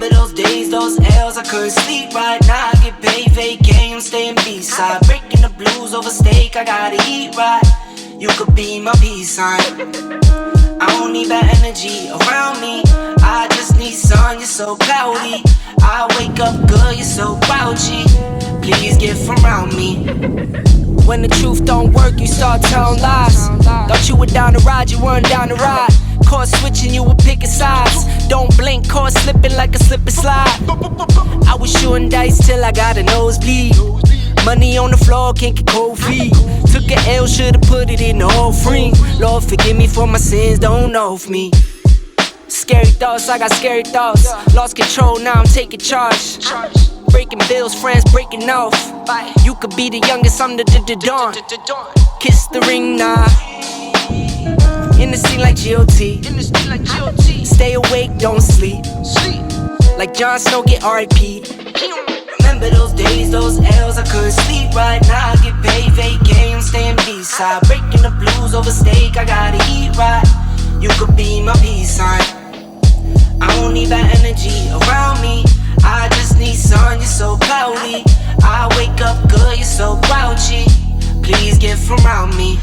Remember those days, those L's, I couldn't sleep right now. I get paid, vacay, I'm staying B-side. Breaking the blues over steak, I gotta eat right. You could be my peace sign. I don't need bad energy around me. I just need sun, you're so cloudy. I wake up good, you're so grouchy. Please get from around me. When the truth don't work, you start telling lies. Thought you were down to ride, you weren't down to ride. Caught switching, you were picking sides. Don't blink, caught slipping like a slip and slide. I was shooting dice till I got a nosebleed. Money on the floor, can't get cold feet. Took an L, should've put it in the offering. Lord, forgive me for my sins, don't know of me. Scary thoughts, I got scary thoughts. Lost control, now I'm taking charge. Breaking bills, friends breaking off. You could be the youngest, I'm the dawn. Kiss the ring, nah. In the scene like GOT. Stay awake, don't sleep. Like Jon Snow, get R.I.P. Remember those days, those L's, I couldn't sleep right now. I get paid, vacay, I'm staying B-side. Breaking the blues over steak, I gotta eat right. You could be my peace sign. I don't need bad energy around me. I just need sun, you're so cloudy. I wake up good, you're so grouchy. Please get from around me.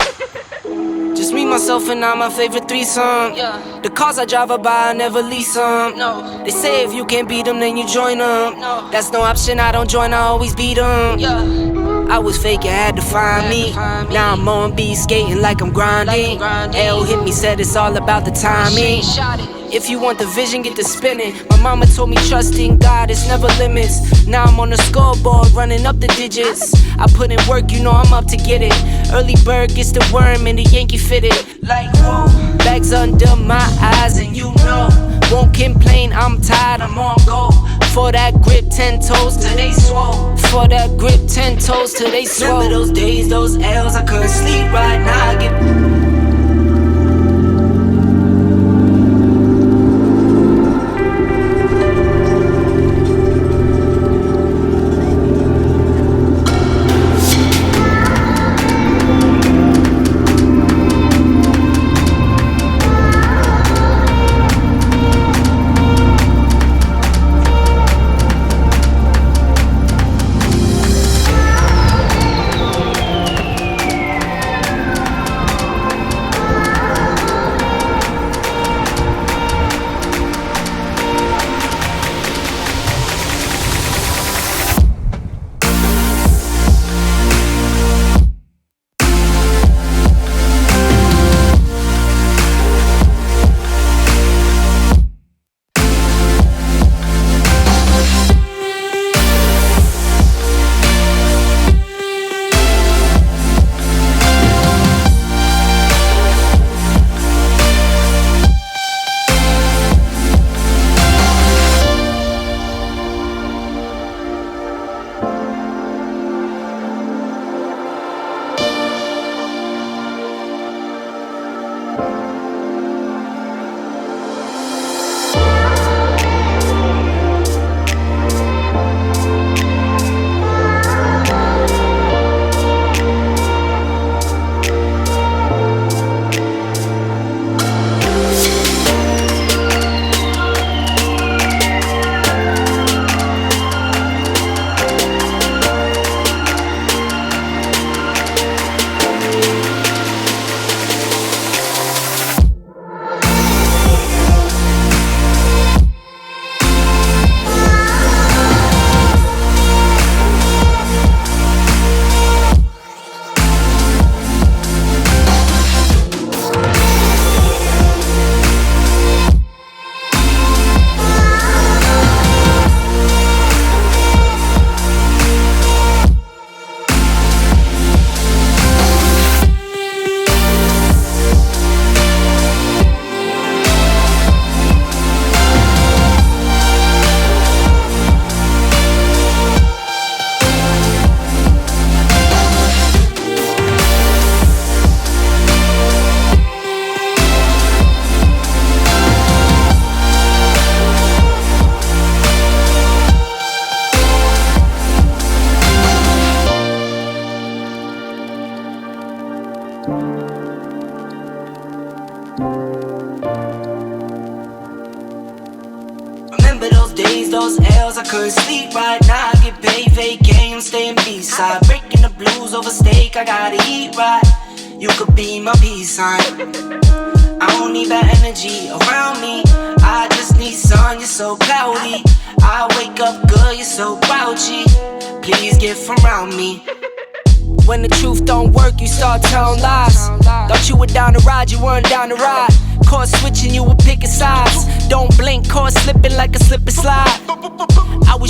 Just me, myself, and I, my favorite threesome. The cars I drive by, I never lease them. They say if you can't beat them, then you join them. That's no option, I don't join, I always beat them. I was fake, you had to find me. Now I'm on beat, skating like I'm grinding. L hit me, said it's all about the timing. If you want the vision, get to spinning. My mama told me trust in God, it's never limits. Now I'm on the scoreboard, running up the digits. I put in work, you know I'm up to get it. Early bird gets the worm and the Yankee fitted. Like whoa, bags under my eyes and you know. Won't complain, I'm tired, I'm on go. For that grip, 10 toes till they swole. For that grip, 10 toes till they swole. Remember those days, those L's, I couldn't sleep right now. I get Remember those days, those L's, I couldn't sleep right now. I get paid vacay, I'm staying B-side. Breaking the blues over steak, I gotta eat right. You could be my peace sign. I don't need that energy around me. I just need sun, you're so cloudy. I wake up good, you're so grouchy. Please get from around me. When the truth don't work, you start telling lies. Thought you were down to ride, you weren't down to ride. Caught switching, you were picking sides. Don't blink, caught slipping like a slip and slide. I was